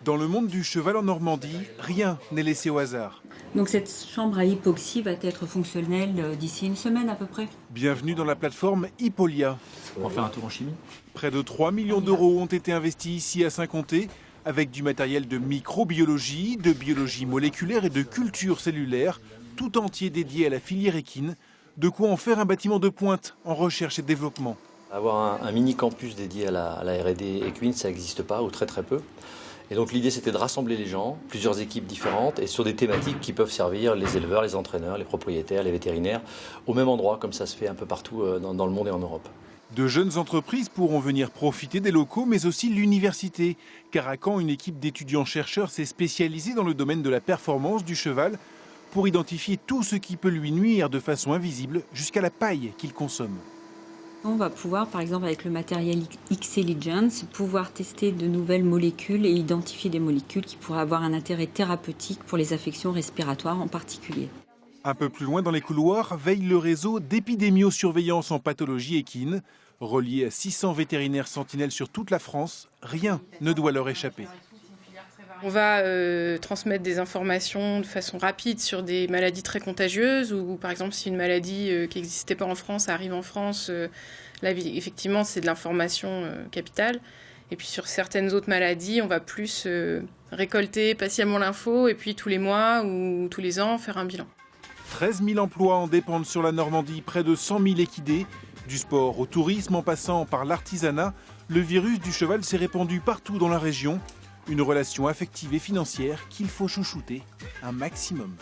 Dans le monde du cheval en Normandie, rien n'est laissé au hasard. Donc cette chambre à hypoxie va être fonctionnelle d'ici une semaine à peu près. Bienvenue dans la plateforme Hippolia. On va faire un tour en chimie. Près de 3 millions d'euros ont été investis ici à Saint-Comté, avec du matériel de microbiologie, de biologie moléculaire et de culture cellulaire, tout entier dédié à la filière équine, de quoi en faire un bâtiment de pointe en recherche et développement. Avoir un mini campus dédié à la R&D équine, ça n'existe pas ou très peu. Et donc l'idée c'était de rassembler les gens, plusieurs équipes différentes et sur des thématiques qui peuvent servir les éleveurs, les entraîneurs, les propriétaires, les vétérinaires au même endroit comme ça se fait un peu partout dans le monde et en Europe. De jeunes entreprises pourront venir profiter des locaux mais aussi l'université, car à Caen une équipe d'étudiants-chercheurs s'est spécialisée dans le domaine de la performance du cheval pour identifier tout ce qui peut lui nuire de façon invisible jusqu'à la paille qu'il consomme. On va pouvoir, par exemple avec le matériel X-Intelligence, pouvoir tester de nouvelles molécules et identifier des molécules qui pourraient avoir un intérêt thérapeutique pour les affections respiratoires en particulier. Un peu plus loin dans les couloirs veille le réseau d'épidémiosurveillance en pathologie équine. Relié à 600 vétérinaires sentinelles sur toute la France, rien ne doit leur échapper. On va transmettre des informations de façon rapide sur des maladies très contagieuses ou par exemple si une maladie qui n'existait pas en France arrive en France, là effectivement c'est de l'information capitale. Et puis sur certaines autres maladies, on va plus récolter patiemment l'info et puis tous les mois ou tous les ans faire un bilan. 13 000 emplois en dépendent sur la Normandie, près de 100 000 équidés. Du sport au tourisme en passant par l'artisanat, le virus du cheval s'est répandu partout dans la région. Une relation affective et financière qu'il faut chouchouter un maximum.